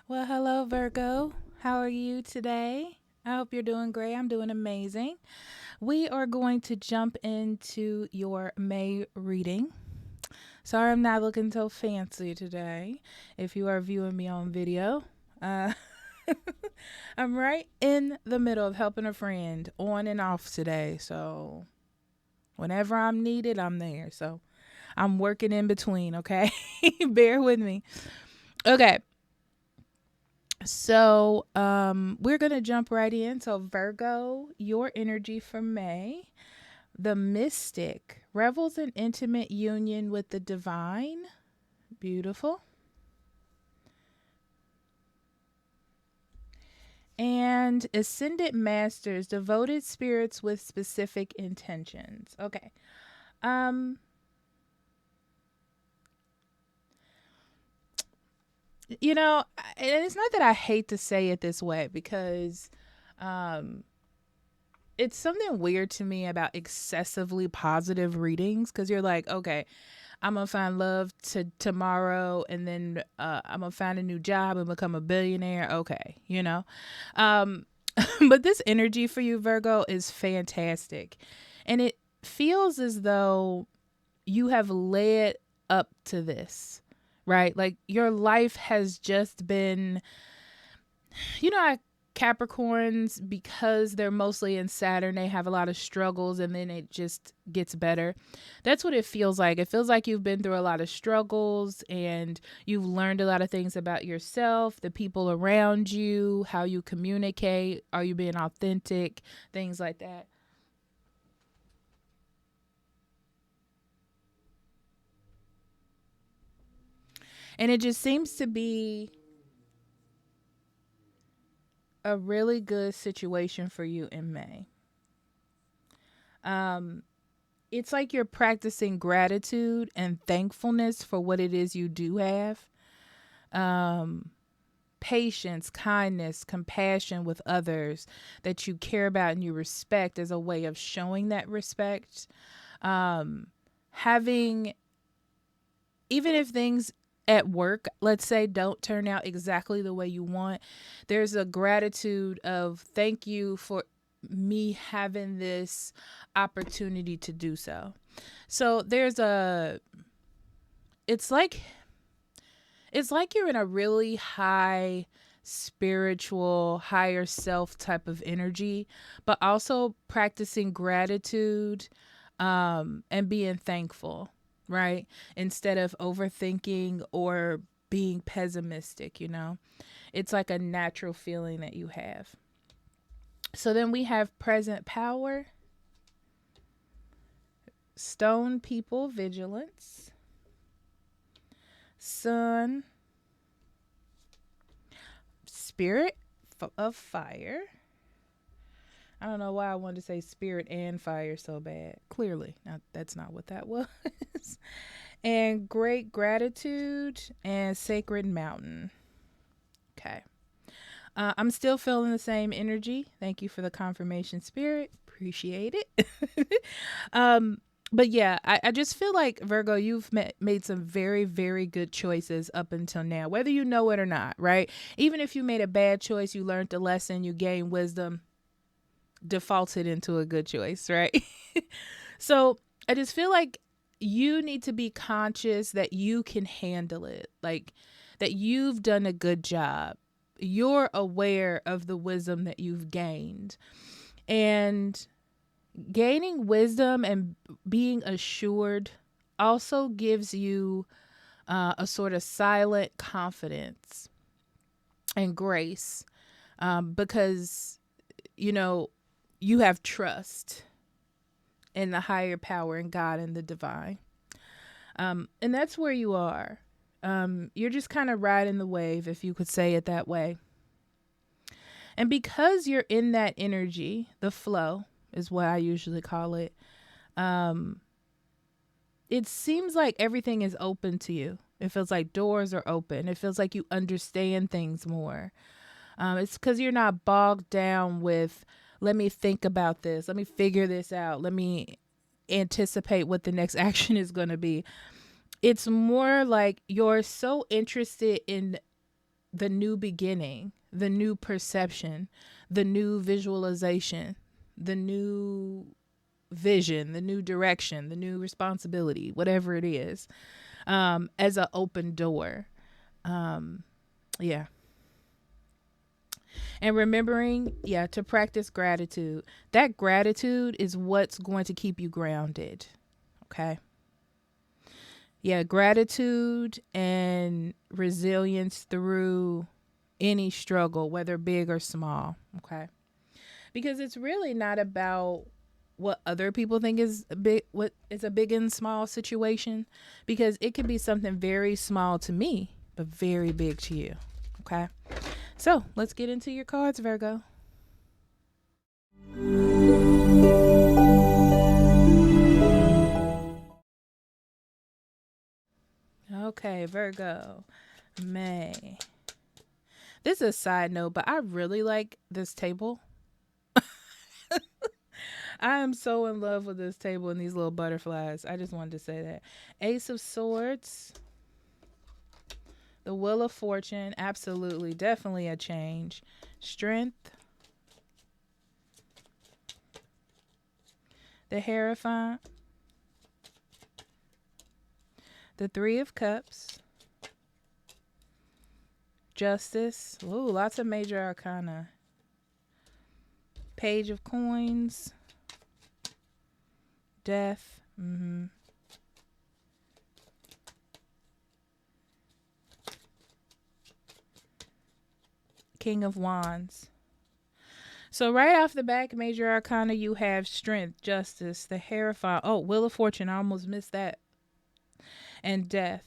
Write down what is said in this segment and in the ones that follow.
Well, hello, Virgo. How are you today? I hope you're doing great. I'm doing amazing. We are going to jump into your May reading. Sorry, I'm not looking so fancy today. If you are viewing me on video, uh, I'm right in the middle of helping a friend on and off today. So, whenever I'm needed, I'm there. So, I'm working in between, okay? Bear with me. Okay. We're gonna jump right in. So Virgo, your energy for May. The mystic revels in intimate union with the divine. Beautiful. And ascended masters, devoted spirits with specific intentions. Okay. Um, and it's not that I hate to say it this way because um it's something weird to me about excessively positive readings because you're like, okay, I'm gonna find love tomorrow, and then I'm gonna find a new job and become a billionaire. Okay, um, but this energy for you, Virgo, is fantastic, and it feels as though you have led up to this, right? Like your life has just been, I Capricorns, because they're mostly in Saturn, they have a lot of struggles and then it just gets better. That's what it feels like. It feels like you've been through a lot of struggles and you've learned a lot of things about yourself, the people around you, how you communicate, are you being authentic, things like that. And it just seems to be a really good situation for you in May. Um, it's like you're practicing gratitude and thankfulness for what it is you do have. Um, Patience, kindness, compassion with others that you care about and you respect as a way of showing that respect. Um, Having, even if things at work, let's say, don't turn out exactly the way you want, there's a gratitude of thank you for me having this opportunity to do so. So it's like it's like you're in a really high spiritual, higher self type of energy, but also practicing gratitude and being thankful, right? Instead of overthinking or being pessimistic. It's like a natural feeling that you have. So then we have present power, stone people, vigilance, sun, spirit of fire. I don't know why I wanted to say spirit and fire so bad. Clearly, now that's not what that was. And great gratitude and sacred mountain. Okay. I'm still feeling the same energy. Thank you for the confirmation, spirit. Appreciate it. um, but yeah, I just feel like Virgo, you've made some very, very good choices up until now, whether you know it or not, right? Even if you made a bad choice, you learned a lesson, you gained wisdom, defaulted into a good choice, right? So I just feel like you need to be conscious that you can handle it, like that you've done a good job. You're aware of the wisdom that you've gained. And gaining wisdom and being assured also gives you a sort of silent confidence and grace because, you know, you have trust in the higher power in God and the divine. And that's where you are. You're just kind of riding the wave, if you could say it that way. And because you're in that energy, the flow is what I usually call it. Um, it seems like everything is open to you. It feels like doors are open. It feels like you understand things more. It's because you're not bogged down with, let me think about this. Let me figure this out. Let me anticipate what the next action is going to be. It's more like you're so interested in the new beginning, the new perception, the new visualization, the new vision, the new direction, the new responsibility, whatever it is, as an open door. Yeah. And remembering, to practice gratitude. That gratitude is what's going to keep you grounded. Okay. Yeah, gratitude and resilience through any struggle, whether big or small. Okay. Because it's really not about what other people think is a big, what is a big and small situation, because it could be something very small to me, but very big to you. Okay. So let's get into your cards, Virgo. Okay, Virgo, May. This is a side note, but I really like this table. I am so in love with this table and these little butterflies. I just wanted to say that. Ace of Swords, the Wheel of Fortune, absolutely, definitely a change. Strength, the Hierophant, the Three of Cups, Justice. Ooh, lots of major arcana. Page of Coins, Death. King of Wands. So right off the back, major arcana, you have Strength, Justice, the Hierophant. Oh, Wheel of Fortune. I almost missed that. And Death.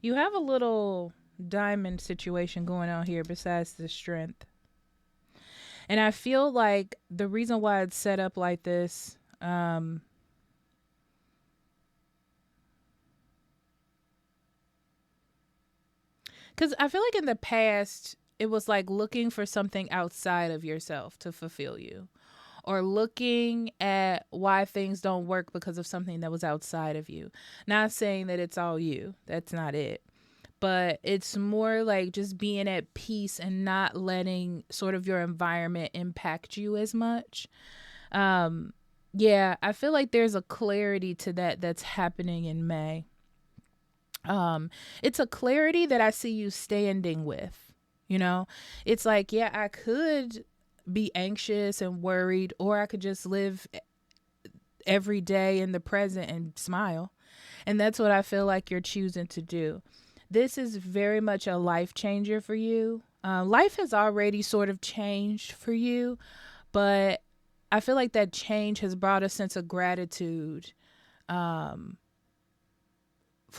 You have a little diamond situation going on here besides the Strength. And I feel like the reason why it's set up like this, because I feel like in the past, it was like looking for something outside of yourself to fulfill you, or looking at why things don't work because of something that was outside of you. Not saying that it's all you. That's not it. But it's more like just being at peace and not letting sort of your environment impact you as much. Yeah, I feel like there's a clarity to that that's happening in May. It's a clarity that I see you standing with. You know, it's like, yeah, I could be anxious and worried, or I could just live every day in the present and smile. And that's what I feel like you're choosing to do. This is very much a life changer for you. Life has already sort of changed for you, but I feel like that change has brought a sense of gratitude for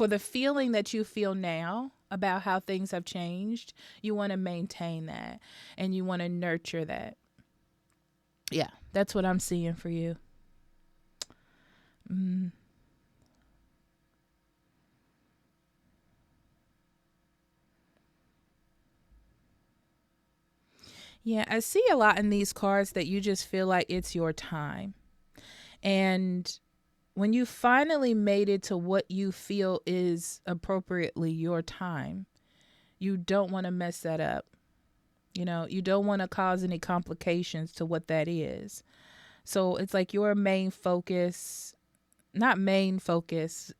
the feeling that you feel now about how things have changed. You want to maintain that and you want to nurture that. Yeah, that's what I'm seeing for you. Yeah, I see a lot in these cards that you just feel like it's your time. And when you finally made it to what you feel is appropriately your time, you don't want to mess that up. You know, you don't want to cause any complications to what that is. So it's like your main focus, not main focus,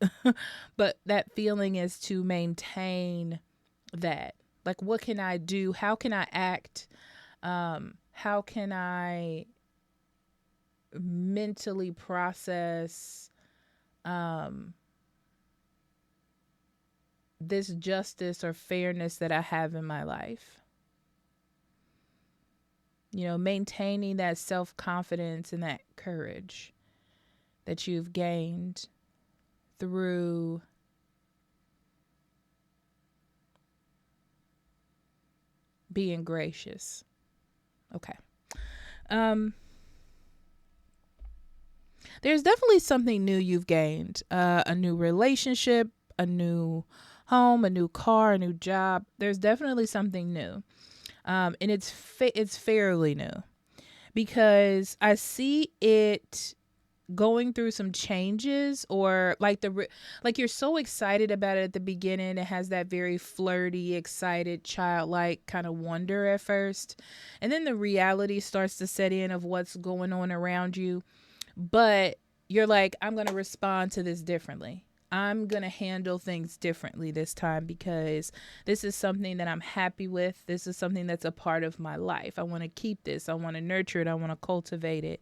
but that feeling is to maintain that. Like, what can I do? How can I act? How can I mentally process this justice or fairness that I have in my life? You know, maintaining that self-confidence and that courage that you've gained through being gracious. Okay. There's definitely something new you've gained. A new relationship, a new home, a new car, a new job. There's definitely something new. And it's fairly new, because I see it going through some changes, or like like you're so excited about it at the beginning. It has that very flirty, excited, childlike kind of wonder at first. And then the reality starts to set in of what's going on around you. But you're like, I'm going to respond to this differently. I'm going to handle things differently this time because this is something that I'm happy with. This is something that's a part of my life. I want to keep this. I want to nurture it. I want to cultivate it.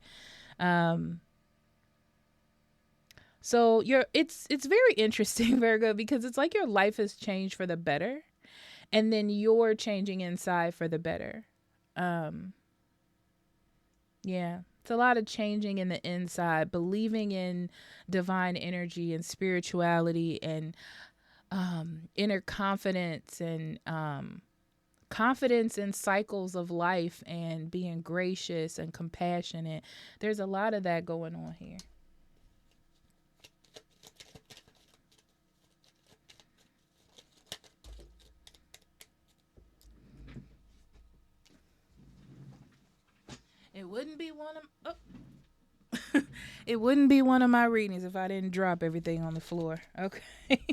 So it's very interesting, Virgo, because it's like your life has changed for the better, and then you're changing inside for the better. Um, yeah, it's a lot of changing in the inside, believing in divine energy and spirituality and inner confidence and confidence in cycles of life and being gracious and compassionate. There's a lot of that going on here. It wouldn't be one of it wouldn't be one of my readings if I didn't drop everything on the floor. Okay.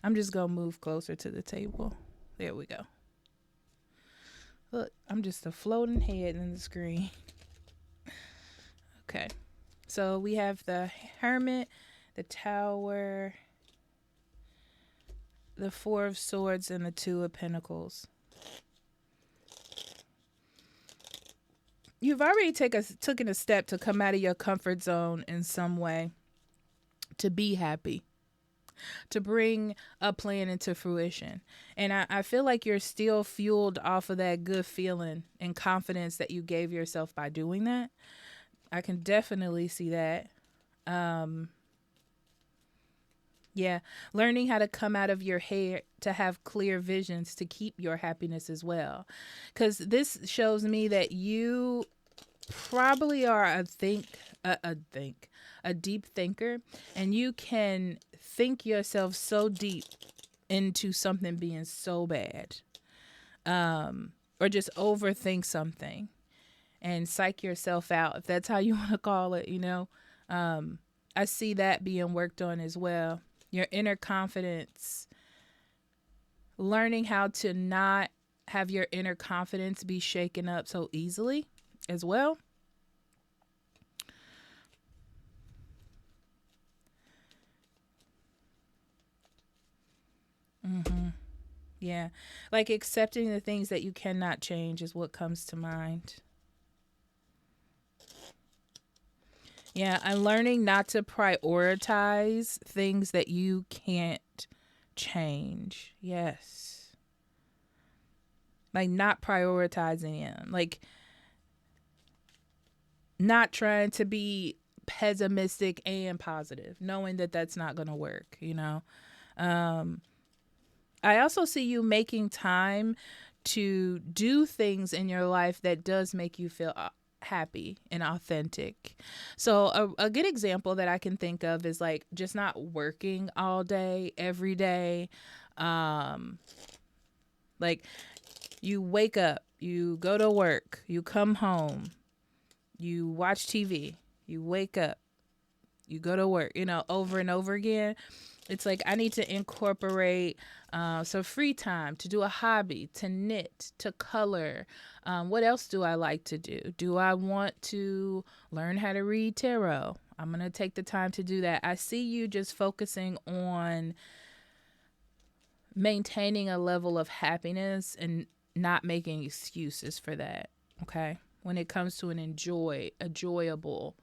I'm just gonna move closer to the table. There we go. Look, I'm just a floating head in the screen. Okay. So we have the Hermit, the Tower, the Four of Swords, and the Two of Pentacles. You've already taken a step to come out of your comfort zone in some way, to be happy, to bring a plan into fruition. And I feel like you're still fueled off of that good feeling and confidence that you gave yourself by doing that. I can definitely see that. Yeah, learning how to come out of your head to have clear visions to keep your happiness as well. Because this shows me that you probably are a deep thinker, and you can think yourself so deep into something being so bad, or just overthink something and psych yourself out, if that's how you want to call it, you know. I see that being worked on as well. Your inner confidence, learning how to not have your inner confidence be shaken up so easily as well. Yeah. Like accepting the things that you cannot change is what comes to mind. Yeah, and learning not to prioritize things that you can't change. Yes. Like not prioritizing them. Like not trying to be pessimistic and positive, knowing that that's not going to work, you know. Um I also see you making time to do things in your life that does make you feel happy and authentic. So a good example that I can think of is like just not working all day, every day. Um, like you wake up, you go to work, you come home, you watch TV, you wake up, you go to work, you know, over and over again. It's like I need to incorporate some free time to do a hobby, to knit, to color. What else do I like to do? Do I want to learn how to read tarot? I'm going to take the time to do that. I see you just focusing on maintaining a level of happiness and not making excuses for that. Okay. When it comes to an enjoyable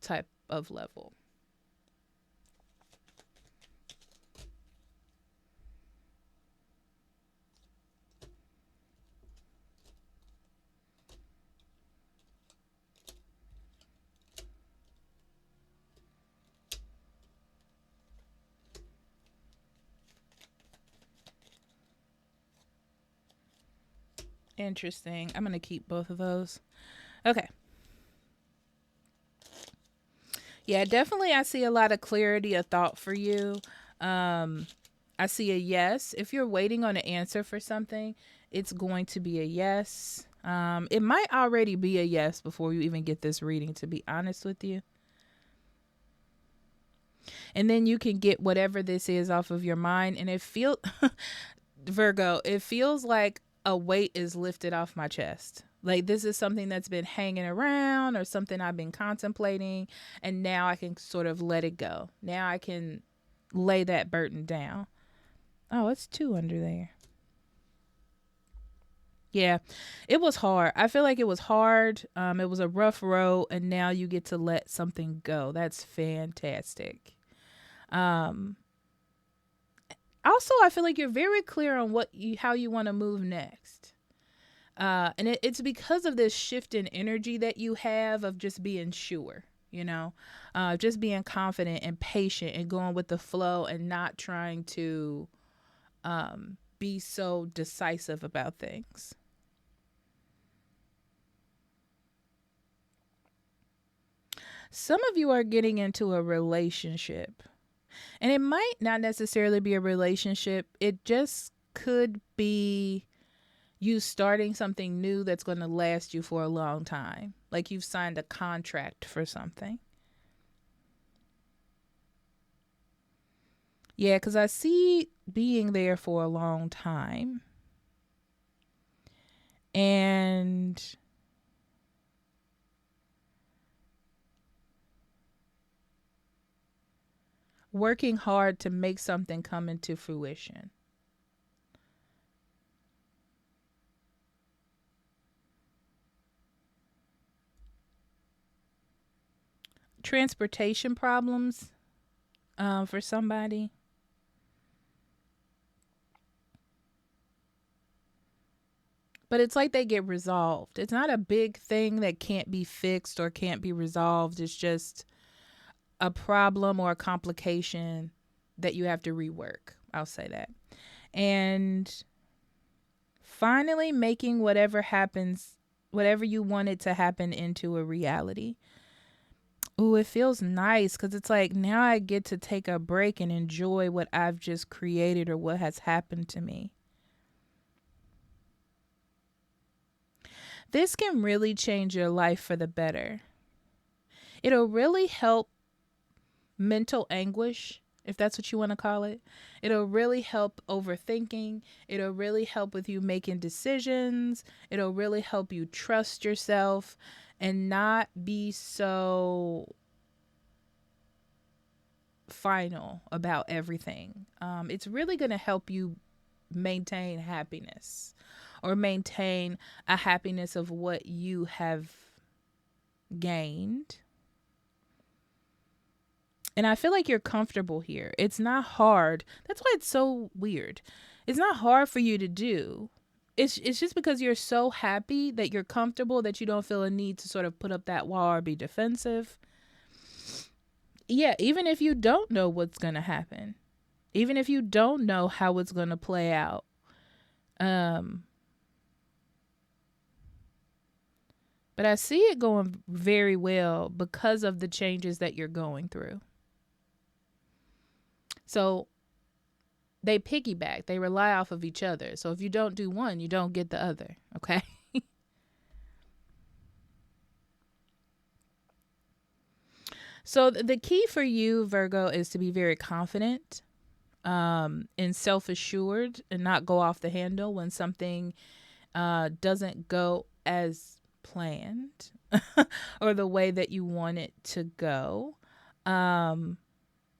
type of level. Interesting. I'm going to keep both of those. Okay. Yeah, definitely I see a lot of clarity of thought for you. I see a yes. If you're waiting on an answer for something, it's going to be a yes. It might already be a yes before you even get this reading, to be honest with you. And then you can get whatever this is off of your mind. And it feels, Virgo, it feels like a weight is lifted off my chest. Like this is something that's been hanging around or something I've been contemplating. And now I can sort of let it go. Now I can lay that burden down. Oh, it's 2 under there. Yeah, it was hard. I feel like it was hard. It was a rough road, and now you get to let something go. That's fantastic. Um, Also, I feel like you're very clear on how you want to move next. And it's because of this shift in energy that you have of just being sure, just being confident and patient and going with the flow and not trying to be so decisive about things. Some of you are getting into a relationship, and it might not necessarily be a relationship. It just could be you starting something new that's going to last you for a long time. Like you've signed a contract for something. Yeah, because I see being there for a long time. And working hard to make something come into fruition. Transportation problems for somebody. But it's like they get resolved. It's not a big thing that can't be fixed or can't be resolved. It's just a problem or a complication that you have to rework. I'll say that. And finally making whatever happens, whatever you want it to happen, into a reality. Ooh, it feels nice because it's like now I get to take a break and enjoy what I've just created or what has happened to me. This can really change your life for the better. It'll really help mental anguish, if that's what you want to call it. It'll really help overthinking. It'll really help with you making decisions. It'll really help you trust yourself and not be so final about everything. It's really going to help you maintain happiness or maintain a happiness of what you have gained. And I feel like you're comfortable here. It's not hard. That's why it's so weird. It's not hard for you to do. It's just because you're so happy that you're comfortable that you don't feel a need to sort of put up that wall or be defensive. Yeah, even if you don't know what's going to happen. Even if you don't know how it's going to play out. But I see it going very well because of the changes that you're going through. So they piggyback, they rely off of each other. So if you don't do one, you don't get the other. Okay. So the key for you, Virgo, is to be very confident and self-assured and not go off the handle when something doesn't go as planned or the way that you want it to go.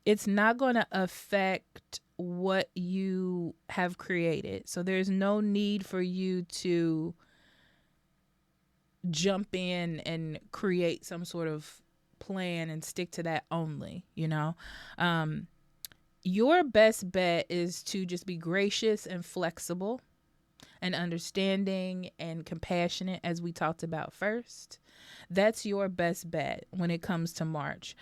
It's not going to affect what you have created. So there's no need for you to jump in and create some sort of plan and stick to that only, your best bet is to just be gracious and flexible and understanding and compassionate, as we talked about first. That's your best bet when it comes to March,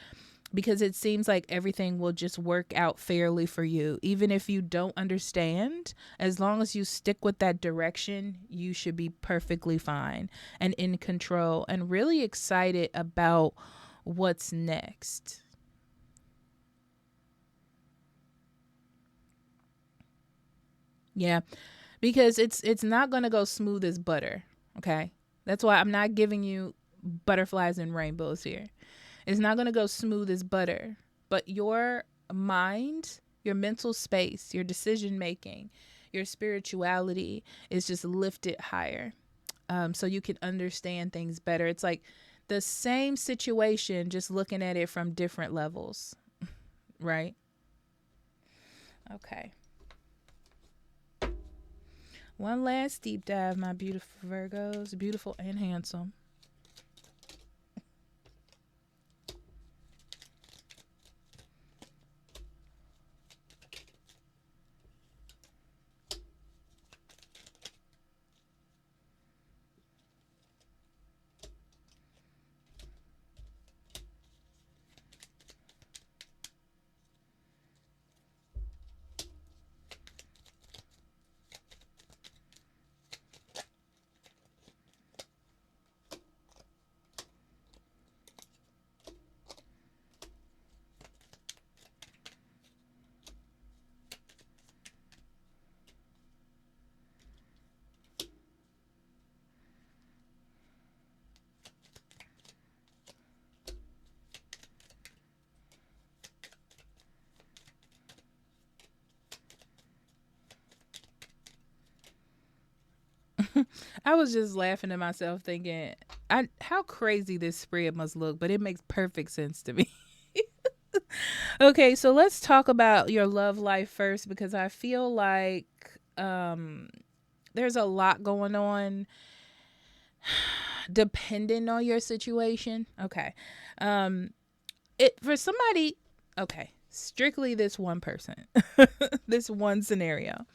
because it seems like everything will just work out fairly for you. Even if you don't understand, as long as you stick with that direction, you should be perfectly fine and in control and really excited about what's next. Yeah, because it's not going to go smooth as butter. Okay. That's why I'm not giving you butterflies and rainbows here. It's not going to go smooth as butter, but your mind, your mental space, your decision making, your spirituality is just lifted higher. So you can understand things better. It's like the same situation, just looking at it from different levels, right? Okay. One last deep dive, my beautiful Virgos, beautiful and handsome. I was just laughing at myself thinking, how crazy this spread must look, but it makes perfect sense to me. Okay, so let's talk about your love life first because I feel like um there's a lot going on depending on your situation. Okay. Um it for somebody, okay, strictly this one person. This one scenario.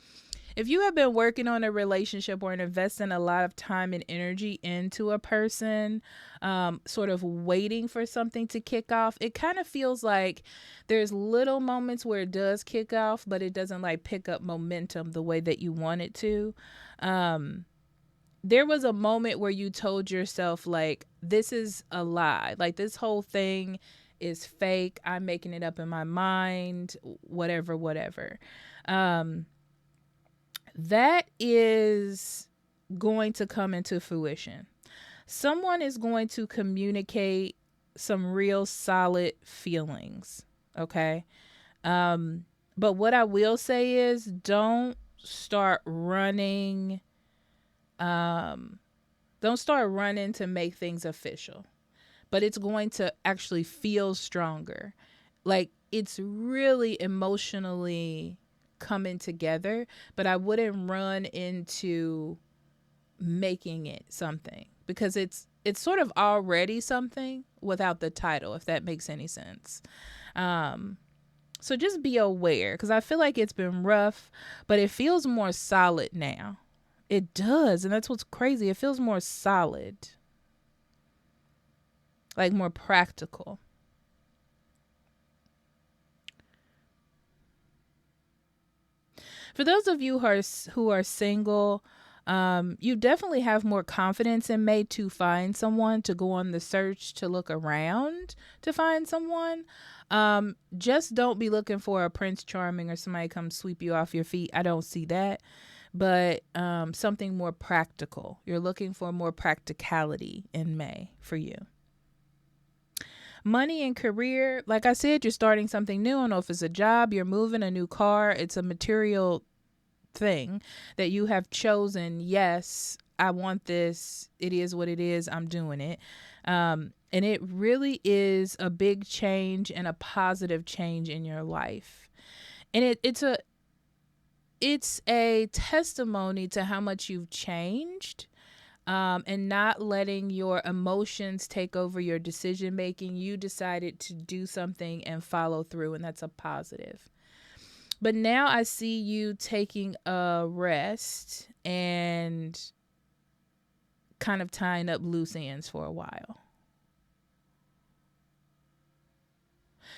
If you have been working on a relationship or investing a lot of time and energy into a person, sort of waiting for something to kick off, it kind of feels like there's little moments where it does kick off, but it doesn't like pick up momentum the way that you want it to. Um, there was a moment where you told yourself, like, this is a lie. Like, this whole thing is fake. I'm making it up in my mind, whatever, whatever. Um, that is going to come into fruition. Someone is going to communicate some real solid feelings. Okay. Um, but what I will say is don't start running. Um, don't start running to make things official, but it's going to actually feel stronger. Like it's really emotionally coming together, but I wouldn't run into making it something because it's sort of already something without the title, if that makes any sense. Um so just be aware because I feel like it's been rough, but it feels more solid now. It does, and that's what's crazy. It feels more solid, like more practical. For those of you who are single, you definitely have more confidence in May to find someone, to go on the search, to look around to find someone. Just don't be looking for a Prince Charming or somebody come sweep you off your feet. I don't see that. But something more practical. You're looking for more practicality in May for you. Money and career, like I said, you're starting something new. I don't know if it's a job, you're moving a new car, it's a material thing that you have chosen. Yes, I want this. It is what it is. I'm doing it. And it really is a big change and a positive change in your life. And it's a testimony to how much you've changed, and not letting your emotions take over your decision making. You decided to do something and follow through, and that's a positive. But now I see you taking a rest and kind of tying up loose ends for a while.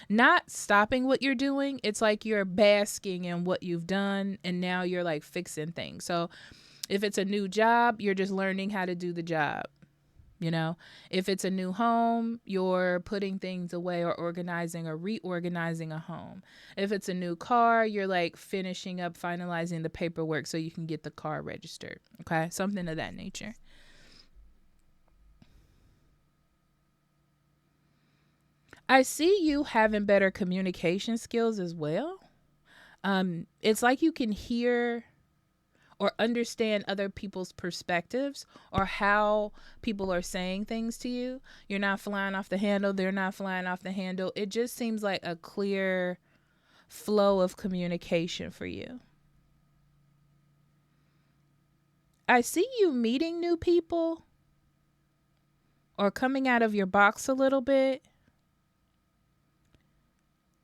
Not stopping what you're doing. It's like you're basking in what you've done and now you're like fixing things. So if it's a new job, you're just learning how to do the job. You know, if it's a new home, you're putting things away or organizing or reorganizing a home. If it's a new car, you're like finishing up, finalizing the paperwork so you can get the car registered. Okay. Something of that nature. I see you having better communication skills as well. It's like you can hear or understand other people's perspectives or how people are saying things to you. You're not flying off the handle, they're not flying off the handle. It just seems like a clear flow of communication for you. I see you meeting new people or coming out of your box a little bit.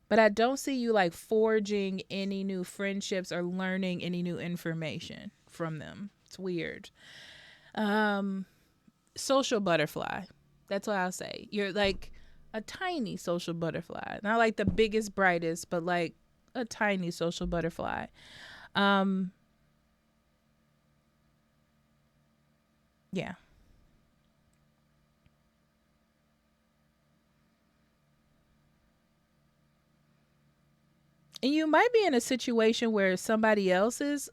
But I don't see you like forging any new friendships or learning any new information from them. It's weird. Um, Social butterfly. That's what I'll say. You're like a tiny social butterfly. Not like the biggest, brightest, but like a tiny social butterfly. Um, yeah. And you might be in a situation where somebody else is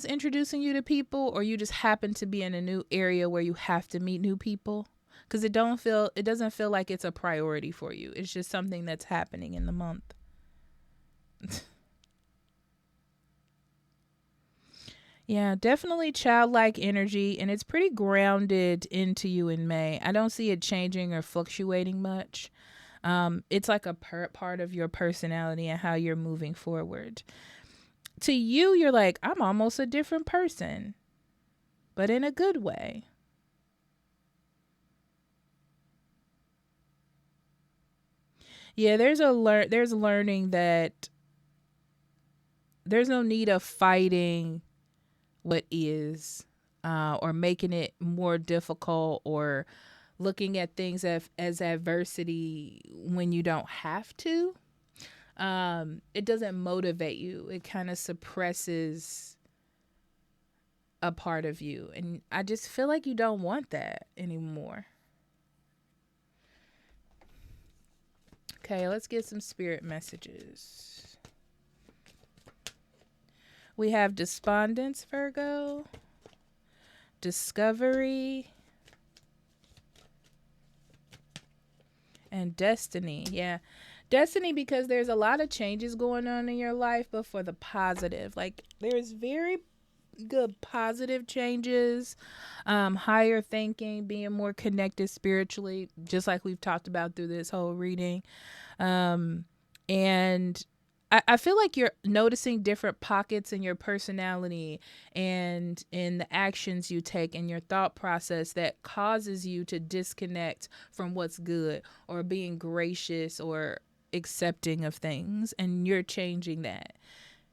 introducing you to people, or you just happen to be in a new area where you have to meet new people, because it doesn't feel like it's a priority for you. It's just something that's happening in the month. Yeah, definitely childlike energy, and it's pretty grounded into you in May. I don't see it changing or fluctuating much. It's like a part of your personality and how you're moving forward. To you, you're like, I'm almost a different person, but in a good way. Yeah, there's learning that there's no need of fighting what is, or making it more difficult, or looking at things as adversity when you don't have to. It doesn't motivate you. It kind of suppresses a part of you. And I just feel like you don't want that anymore. Okay, let's get some spirit messages. We have despondence, Virgo, discovery, and destiny. Yeah. Destiny, because there's a lot of changes going on in your life, but for the positive. Like, there's very good positive changes, higher thinking, being more connected spiritually, just like we've talked about through this whole reading. And I feel like you're noticing different pockets in your personality and in the actions you take and your thought process that causes you to disconnect from what's good, or being gracious or accepting of things, and you're changing that.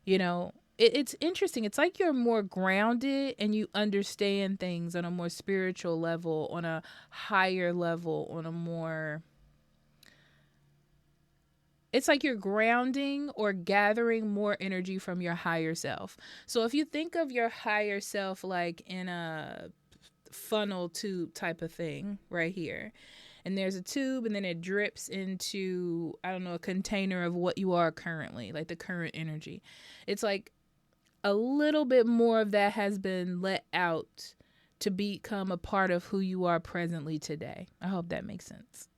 You know, it's interesting. It's like you're more grounded and you understand things on a more spiritual level, on a higher level, on a more, it's like you're grounding or gathering more energy from your higher self. So if you think of your higher self like in a funnel tube type of thing right here, and there's a tube, and then it drips into, I don't know, a container of what you are currently, like the current energy. It's like a little bit more of that has been let out to become a part of who you are presently today. I hope that makes sense.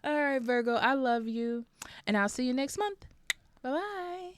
All right, Virgo, I love you, and I'll see you next month. Bye bye.